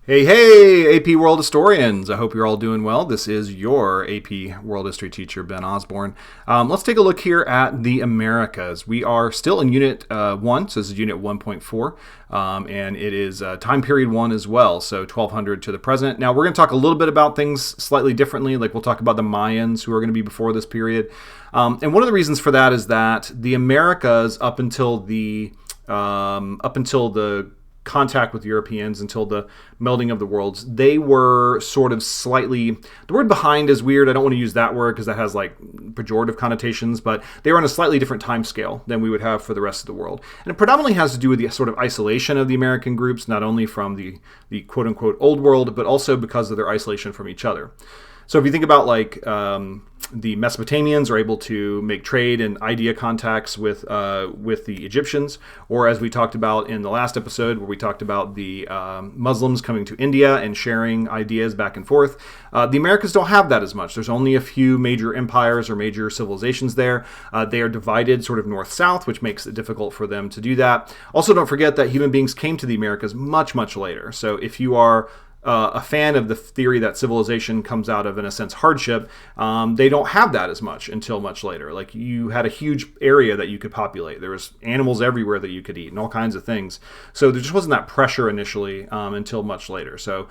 Hey, hey, AP World Historians. I hope you're all doing well. This is your AP World History teacher, Ben Osborne. Let's take a look here at the Americas. We are still in Unit 1, so this is Unit 1.4, and it is time period 1 as well, so 1200 to the present. Now, we're going to talk a little bit about things slightly differently, like we'll talk about the Mayans, who are going to be before this period. And one of the reasons for that is that the Americas, up until the contact with Europeans, until the melding of the worlds, they were sort of slightly, the word behind is weird. I don't want to use that word because that has like pejorative connotations, but they were on a slightly different time scale than we would have for the rest of the world. And it predominantly has to do with the sort of isolation of the American groups, not only from the quote unquote old world, but also because of their isolation from each other. So if you think about like the Mesopotamians are able to make trade and idea contacts with the Egyptians, or as we talked about in the last episode where we talked about the Muslims coming to India and sharing ideas back and forth, the Americas don't have that as much. There's only a few major empires or major civilizations there. They are divided sort of north-south, which makes it difficult for them to do that. Also, don't forget that human beings came to the Americas much, much later. So if you are a fan of the theory that civilization comes out of, in a sense, hardship, they don't have that as much until much later. Like, you had a huge area that you could populate. There was animals everywhere that you could eat and all kinds of things. So there just wasn't that pressure initially until much later. So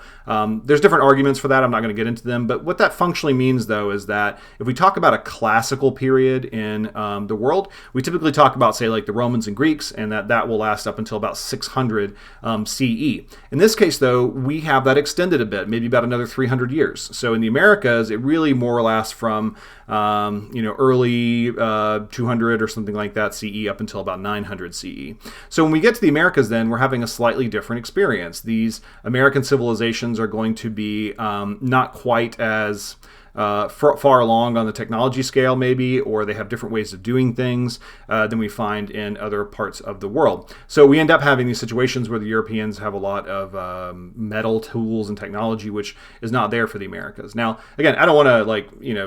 there's different arguments for that. I'm not going to get into them. But what that functionally means, though, is that if we talk about a classical period in the world, we typically talk about, say, like the Romans and Greeks, and that will last up until about 600 CE. In this case, though, we have that extended a bit, maybe about another 300 years. So in the Americas, it really more or less from early 200 or something like that CE up until about 900 CE. So when we get to the Americas, then we're having a slightly different experience. These American civilizations are going to be not quite as far along on the technology scale, maybe, or they have different ways of doing things than we find in other parts of the world. So we end up having these situations where the Europeans have a lot of metal tools and technology, which is not there for the Americas. Now, again, I don't want to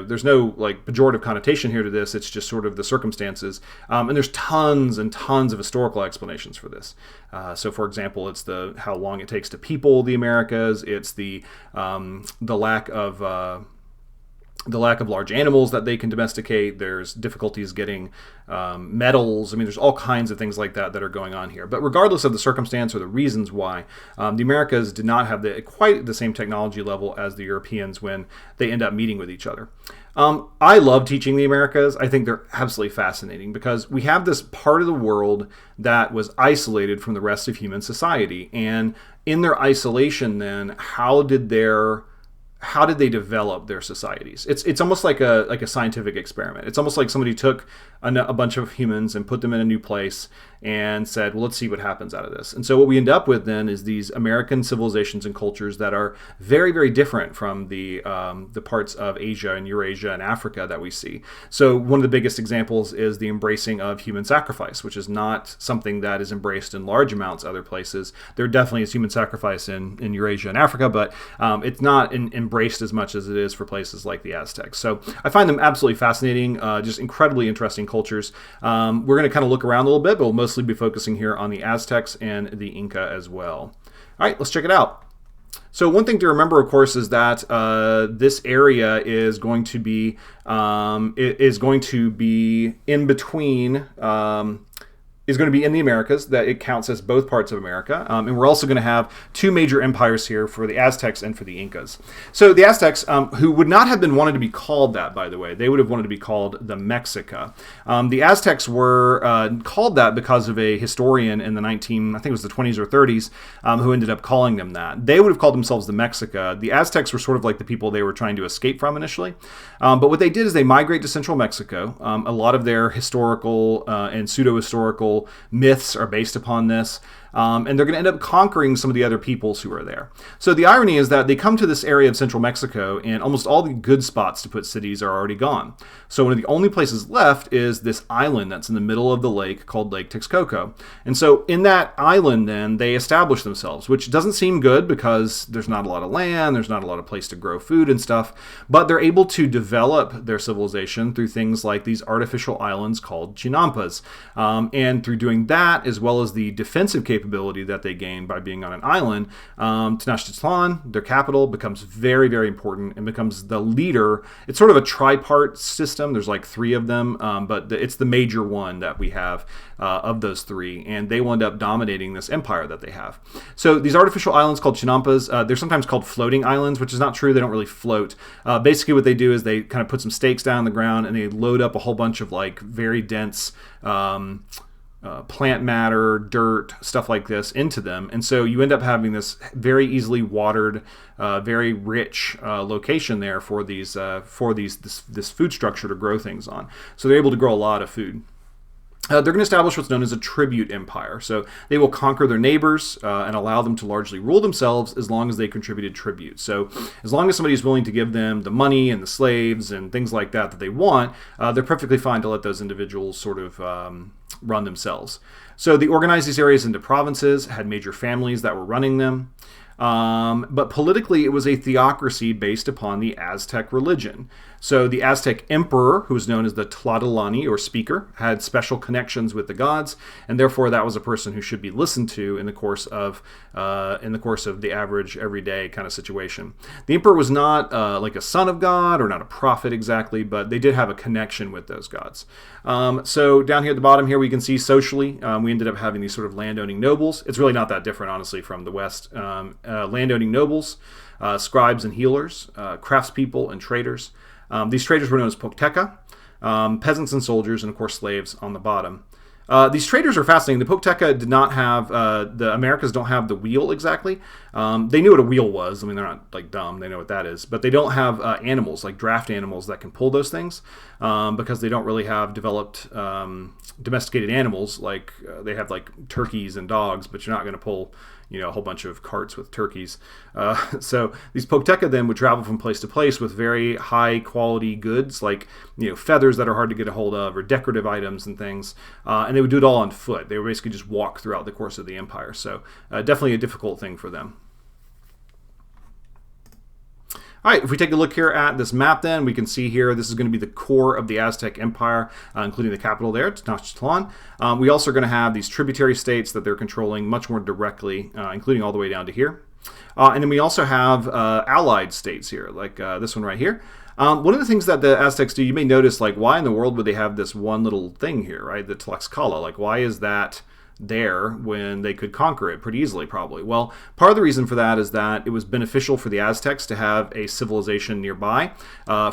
there's no pejorative connotation here to this. It's just sort of the circumstances, and there's tons and tons of historical explanations for this. So, for example, it's how long it takes to people the Americas. It's the lack of large animals that they can domesticate. There's difficulties getting metals. I mean, there's all kinds of things like that are going on here. But regardless of the circumstance or the reasons why, the Americas did not have quite the same technology level as the Europeans when they end up meeting with each other. I love teaching the Americas. I think they're absolutely fascinating because we have this part of the world that was isolated from the rest of human society. And in their isolation, then, how did they develop their societies? It's almost like a scientific experiment. It's almost like somebody took a bunch of humans and put them in a new place and said, well, let's see what happens out of this. And so what we end up with then is these American civilizations and cultures that are very, very different from the parts of Asia and Eurasia and Africa that we see. So one of the biggest examples is the embracing of human sacrifice, which is not something that is embraced in large amounts other places. There definitely is human sacrifice in Eurasia and Africa, but it's not embraced as much as it is for places like the Aztecs. So I find them absolutely fascinating, just incredibly interesting cultures. We're going to kind of look around a little bit, but we'll mostly be focusing here on the Aztecs and the Inca as well. All right, let's check it out. So one thing to remember, of course, is that this area is going to be in between. Is going to be in the Americas, that it counts as both parts of America. And we're also going to have two major empires here for the Aztecs and for the Incas. So the Aztecs, who would not have been wanted to be called that, by the way, they would have wanted to be called the Mexica. The Aztecs were called that because of a historian in the I think it was the 20s or 30s, who ended up calling them that. They would have called themselves the Mexica. The Aztecs were sort of like the people they were trying to escape from initially. But what they did is they migrate to central Mexico. A lot of their historical and pseudo-historical myths are based upon this. And they're going to end up conquering some of the other peoples who are there. So the irony is that they come to this area of central Mexico, and almost all the good spots to put cities are already gone. So one of the only places left is this island that's in the middle of the lake called Lake Texcoco. And so in that island, then, they establish themselves, which doesn't seem good because there's not a lot of land, there's not a lot of place to grow food and stuff, but they're able to develop their civilization through things like these artificial islands called chinampas. And through doing that, as well as the defensive capabilities capability that they gain by being on an island, Tenochtitlan, their capital, becomes very, very important and becomes the leader. It's sort of a tripart system. There's like three of them, but it's the major one that we have of those three, and they will end up dominating this empire that they have. So these artificial islands called chinampas, they're sometimes called floating islands, which is not true. They don't really float. Basically what they do is they kind of put some stakes down on the ground and they load up a whole bunch of like very dense plant matter, dirt, stuff like this into them. And so you end up having this very easily watered, very rich location there for this food structure to grow things on. So they're able to grow a lot of food. They're going to establish what's known as a tribute empire. So they will conquer their neighbors and allow them to largely rule themselves as long as they contributed tribute. So as long as somebody is willing to give them the money and the slaves and things like that they want, they're perfectly fine to let those individuals sort of run themselves. So they organized these areas into provinces, had major families that were running them. But politically, it was a theocracy based upon the Aztec religion. So the Aztec emperor, who was known as the Tlatoani, or speaker, had special connections with the gods, and therefore that was a person who should be listened to in the course of the average, everyday kind of situation. The emperor was not like a son of God or not a prophet exactly, but they did have a connection with those gods. So down here at the bottom here, we can see socially, we ended up having these sort of landowning nobles. It's really not that different, honestly, from the West. Landowning nobles, scribes and healers, craftspeople and traders. These traders were known as Pochteca, peasants and soldiers, and of course slaves on the bottom. These traders are fascinating. The Pochteca did not have, the Americas don't have the wheel exactly. They knew what a wheel was. I mean, they're not like dumb. They know what that is. But they don't have animals, like draft animals that can pull those things because they don't really have developed domesticated animals. Like they have like turkeys and dogs, but you're not going to pull a whole bunch of carts with turkeys. So these Pochteca then would travel from place to place with very high quality goods, like feathers that are hard to get a hold of, or decorative items and things. And they would do it all on foot. They would basically just walk throughout the course of the empire. So definitely a difficult thing for them. All right, if we take a look here at this map then, we can see here this is going to be the core of the Aztec Empire, including the capital there, Tenochtitlan. We also are going to have these tributary states that they're controlling much more directly, including all the way down to here. And then we also have allied states here, like this one right here. One of the things that the Aztecs do, you may notice, like, why in the world would they have this one little thing here, right, the Tlaxcala? Like, why is that there when they could conquer it pretty easily, probably? Well, part of the reason for that is that it was beneficial for the Aztecs to have a civilization nearby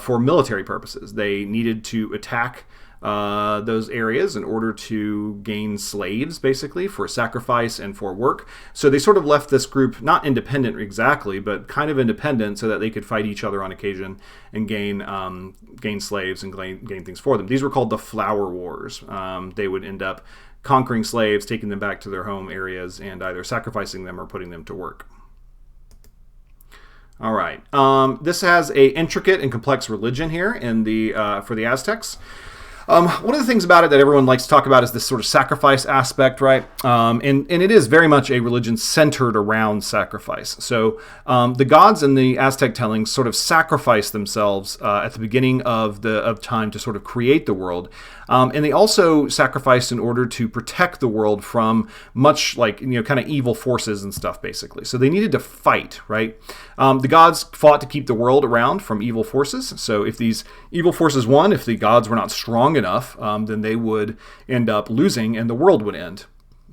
for military purposes. They needed to attack those areas in order to gain slaves, basically, for sacrifice and for work. So they sort of left this group not independent exactly, but kind of independent so that they could fight each other on occasion and gain slaves and gain things for them. These were called the Flower Wars. They would end up conquering slaves, taking them back to their home areas, and either sacrificing them or putting them to work. All right. This has a intricate and complex religion here in for the Aztecs. One of the things about it that everyone likes to talk about is this sort of sacrifice aspect, right? And it is very much a religion centered around sacrifice. So the gods in the Aztec tellings sort of sacrifice themselves at the beginning of time to sort of create the world. And they also sacrificed in order to protect the world from much like, kind of evil forces and stuff, basically. So they needed to fight, right? The gods fought to keep the world around from evil forces. So if these evil forces won, if the gods were not strong enough, then they would end up losing and the world would end.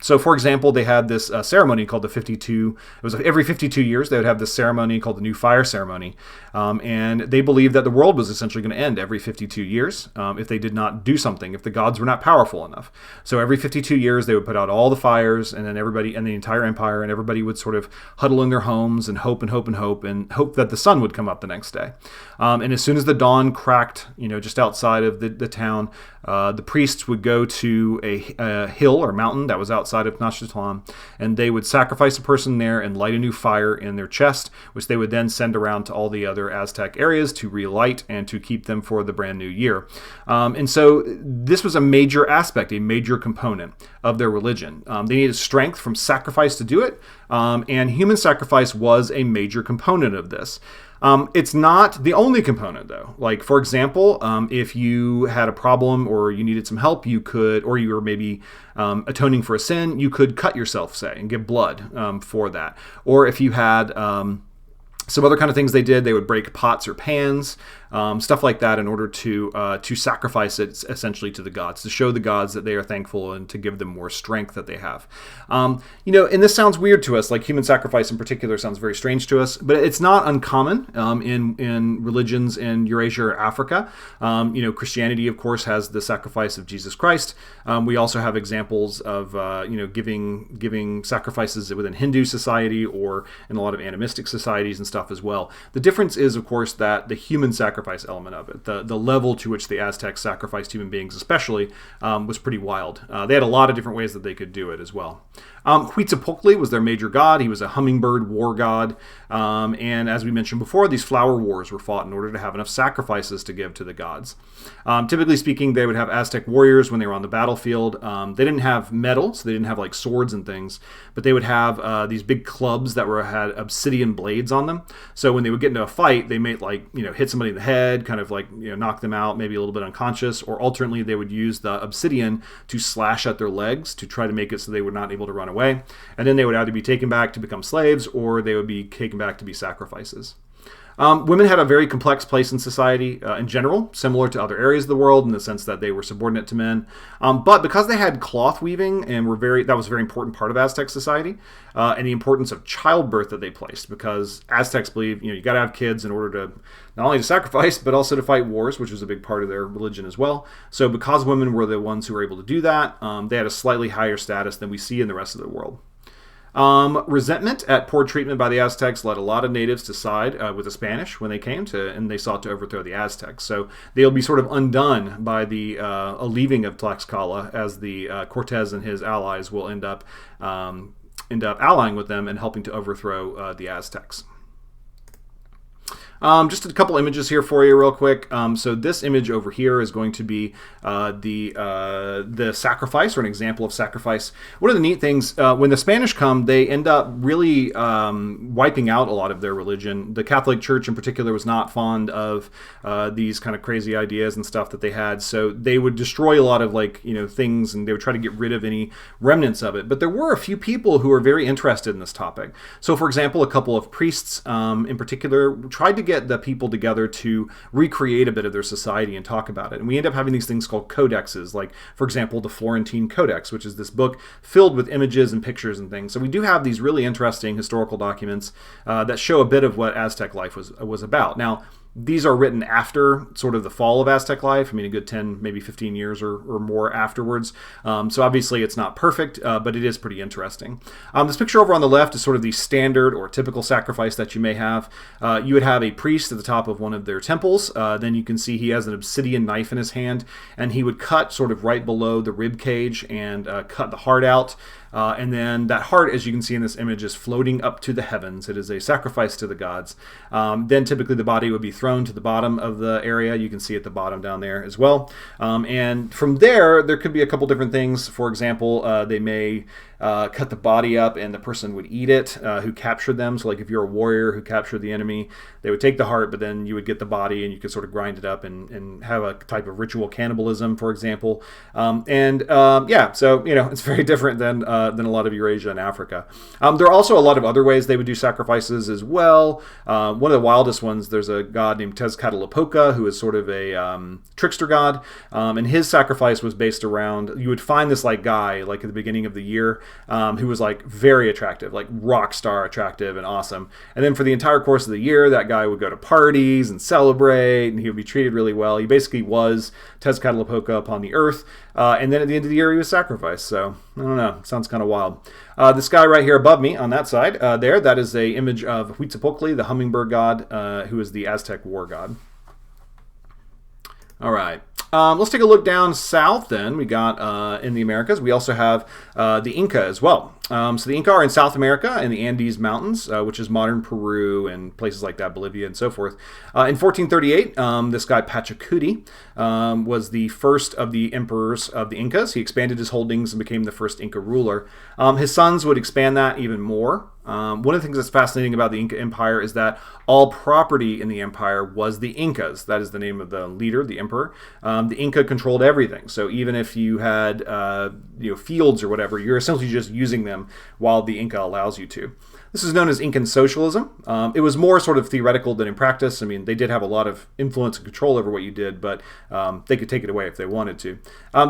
So, for example, they had this ceremony called the 52. It was every 52 years they would have this ceremony called the New Fire Ceremony. And they believed that the world was essentially going to end every 52 years if they did not do something, if the gods were not powerful enough. So every 52 years they would put out all the fires, and then everybody, and the entire empire, and everybody would sort of huddle in their homes and hope and hope and hope and hope that the sun would come up the next day. And as soon as the dawn cracked, just outside of the town, the priests would go to a hill or mountain that was outside of Tenochtitlan, and they would sacrifice a person there and light a new fire in their chest, which they would then send around to all the other Aztec areas to relight and to keep them for the brand new year. And so this was a major aspect, a major component of their religion. They needed strength from sacrifice to do it, And human sacrifice was a major component of this. It's not the only component, though. Like, for example, if you had a problem or you needed some help, you could, or you were maybe atoning for a sin, you could cut yourself, say, and give blood for that. Or if you had some other kind of things they did, they would break pots or pans, stuff like that, in order to sacrifice it essentially to the gods, to show the gods that they are thankful and to give them more strength that they have. And this sounds weird to us, like human sacrifice in particular sounds very strange to us, but it's not uncommon in religions in Eurasia or Africa. Christianity, of course, has the sacrifice of Jesus Christ. We also have examples of giving sacrifices within Hindu society or in a lot of animistic societies and stuff as well. The difference is, of course, that the human sacrifice element of it, the level to which the Aztecs sacrificed human beings especially, was pretty wild. They had a lot of different ways that they could do it as well. Huitzilopochtli was their major god. He was a hummingbird war god. And as we mentioned before, these flower wars were fought in order to have enough sacrifices to give to the gods. Typically speaking, they would have Aztec warriors when they were on the battlefield. They didn't have metal, so they didn't have like swords and things, but they would have these big clubs that had obsidian blades on them. So when they would get into a fight, they might hit somebody in the head, kind of knock them out, maybe a little bit unconscious, or alternately they would use the obsidian to slash at their legs to try to make it so they were not able to run away. And then they would either be taken back to become slaves or they would be taken back to be sacrifices. Women had a very complex place in society in general, similar to other areas of the world in the sense that they were subordinate to men. But because they had cloth weaving and that was a very important part of Aztec society, and the importance of childbirth that they placed, because Aztecs believe you got to have kids in order to not only to sacrifice but also to fight wars, which was a big part of their religion as well. So because women were the ones who were able to do that, they had a slightly higher status than we see in the rest of the world. Resentment at poor treatment by the Aztecs led a lot of natives to side with the Spanish when they came and they sought to overthrow the Aztecs. So they'll be sort of undone by the leaving of Tlaxcala, as the Cortez and his allies will end up allying with them and helping to overthrow the Aztecs. Just a couple images here for you real quick. So this image over here is going to be the sacrifice, or an example of sacrifice. One of the neat things, when the Spanish come, they end up really wiping out a lot of their religion. The Catholic Church in particular was not fond of these kind of crazy ideas and stuff that they had, so they would destroy a lot of things, and they would try to get rid of any remnants of it. But there were a few people who were very interested in this topic. So for example, a couple of priests in particular tried to get the people together to recreate a bit of their society and talk about it. And we end up having these things called codexes, like, for example, the Florentine Codex, which is this book filled with images and pictures and things. So we do have these really interesting historical documents that show a bit of what Aztec life was about. Now, these are written after sort of the fall of Aztec life. I mean, a good 10, maybe 15 years or more afterwards. So obviously it's not perfect, but it is pretty interesting. This picture over on the left is sort of the standard or typical sacrifice that you may have. You would have a priest at the top of one of their temples. Then you can see he has an obsidian knife in his hand, and he would cut sort of right below the rib cage and cut the heart out. And then that heart, as you can see in this image, is floating up to the heavens. It is a sacrifice to the gods. Then typically the body would be thrown to the bottom of the area. You can see at the bottom down there as well. And from there could be a couple different things. For example, they may cut the body up and the person would eat it who captured them. So like if you're a warrior who captured the enemy, they would take the heart, but then you would get the body and you could sort of grind it up and have a type of ritual cannibalism, for example. So it's very different than a lot of Eurasia and Africa. There are also a lot of other ways they would do sacrifices as well. One of the wildest ones, there's a god named Tezcatlipoca, who is sort of a trickster god, and his sacrifice was based around, you would find this guy at the beginning of the year who was very attractive, like rock star attractive and awesome. And then for the entire course of the year, that guy would go to parties and celebrate, and he would be treated really well. He basically was Tezcatlipoca upon the earth. And then at the end of the year, he was sacrificed. So, I don't know. Sounds kind of wild. This guy right here above me on that side, that is an image of Huitzilopochtli, the hummingbird god, who is the Aztec war god. All right. Let's take a look down south then. We got in the Americas, we also have the Inca as well. So the Inca are in South America in the Andes Mountains, which is modern Peru and places like that, Bolivia and so forth. In 1438, this guy Pachacuti was the first of the emperors of the Incas. He expanded his holdings and became the first Inca ruler. His sons would expand that even more. One of the things that's fascinating about the Inca Empire is that all property in the empire was the Incas. That is the name of the leader, the emperor. The Inca controlled everything. So even if you had fields or whatever, you're essentially just using them while the Inca allows you to. This is known as Incan socialism. It was more sort of theoretical than in practice. I mean, they did have a lot of influence and control over what you did, but they could take it away if they wanted to.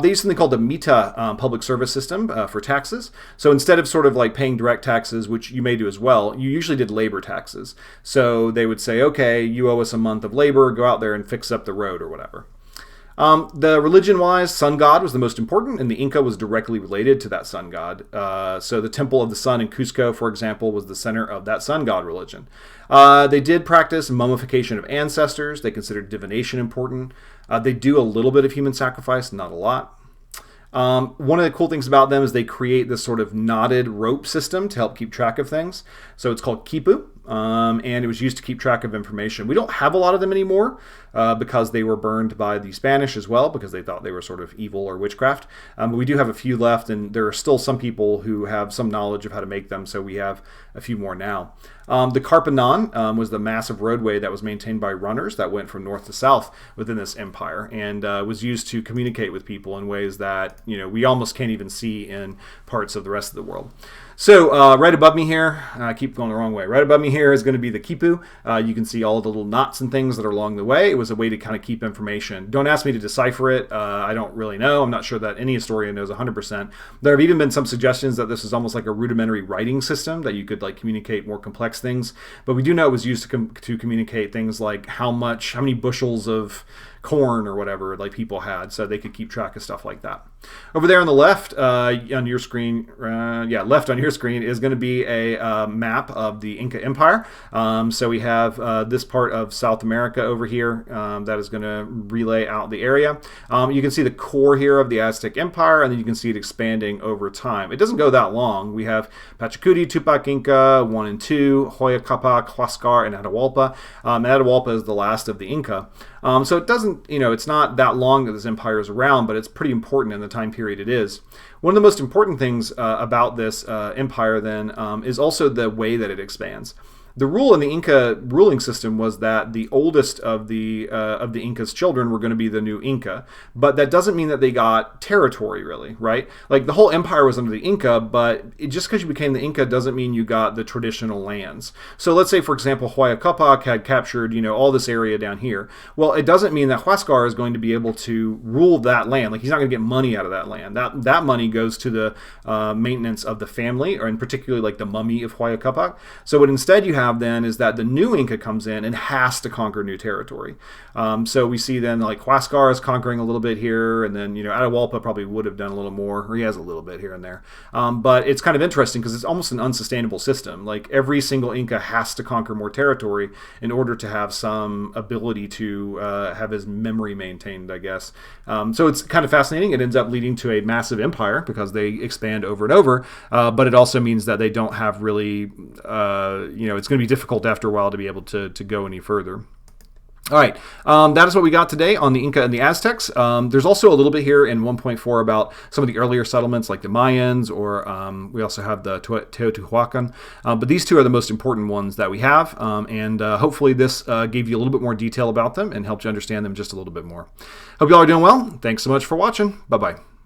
They used something called the Mita public service system for taxes. So instead of sort of like paying direct taxes, which you may do as well, you usually did labor taxes. So they would say, okay, you owe us a month of labor, go out there and fix up the road or whatever. The religion-wise, sun god was the most important, and the Inca was directly related to that sun god. So the Temple of the Sun in Cusco, for example, was the center of that sun god religion. They did practice mummification of ancestors. They considered divination important. They do a little bit of human sacrifice, not a lot. One of the cool things about them is they create this sort of knotted rope system to help keep track of things. So it's called quipu, and it was used to keep track of information. We don't have a lot of them anymore because they were burned by the Spanish as well, because they thought they were sort of evil or witchcraft. But we do have a few left, and there are still some people who have some knowledge of how to make them, so we have a few more now. The Carpanan was the massive roadway that was maintained by runners that went from north to south within this empire, and was used to communicate with people in ways that we almost can't even see in parts of the rest of the world. So right above me here, I keep going the wrong way. Right above me here is going to be the quipu. You can see all the little knots and things that are along the way. It was a way to kind of keep information. Don't ask me to decipher it. I don't really know. I'm not sure that any historian knows 100%. There have even been some suggestions that this is almost like a rudimentary writing system that you could like communicate more complex things. But we do know it was used to communicate things like how many bushels of corn or whatever like people had, so they could keep track of stuff like that. Over there on the left on your screen, left on your screen is going to be a map of the Inca Empire. So we have this part of South America over here that is going to relay out the area. You can see the core here of the Aztec Empire, and then you can see it expanding over time. It doesn't go that long. We have Pachacuti, Tupac Inca 1 and 2, Hoya Capac, Huascar, and Atahualpa. Atahualpa is the last of the Inca. So it doesn't, it's not that long that this empire is around, but it's pretty important in the time period it is. One of the most important things about this empire then is also the way that it expands. The rule in the Inca ruling system was that the oldest of the Inca's children were going to be the new Inca, but that doesn't mean that they got territory, really, right? Like the whole empire was under the Inca, but just because you became the Inca doesn't mean you got the traditional lands. So let's say, for example, Huaya Capac had captured, all this area down here. Well, it doesn't mean that Huascar is going to be able to rule that land. Like he's not going to get money out of that land. That money goes to the maintenance of the family, or in particular, like the mummy of Huaya Capac. So what instead you have then is that the new Inca comes in and has to conquer new territory. So we see then like Huascar is conquering a little bit here, and then Atahualpa probably would have done a little more, or he has a little bit here and there. But it's kind of interesting because it's almost an unsustainable system. Like every single Inca has to conquer more territory in order to have some ability to have his memory maintained, I guess. So it's kind of fascinating. It ends up leading to a massive empire because they expand over and over, but it also means that they don't have really, it's going to be difficult after a while to be able to go any further. All right, that is what we got today on the Inca and the Aztecs. There's also a little bit here in 1.4 about some of the earlier settlements like the Mayans, or we also have the Teotihuacan. But these two are the most important ones that we have, and hopefully this gave you a little bit more detail about them and helped you understand them just a little bit more. Hope you all are doing well. Thanks so much for watching. Bye-bye.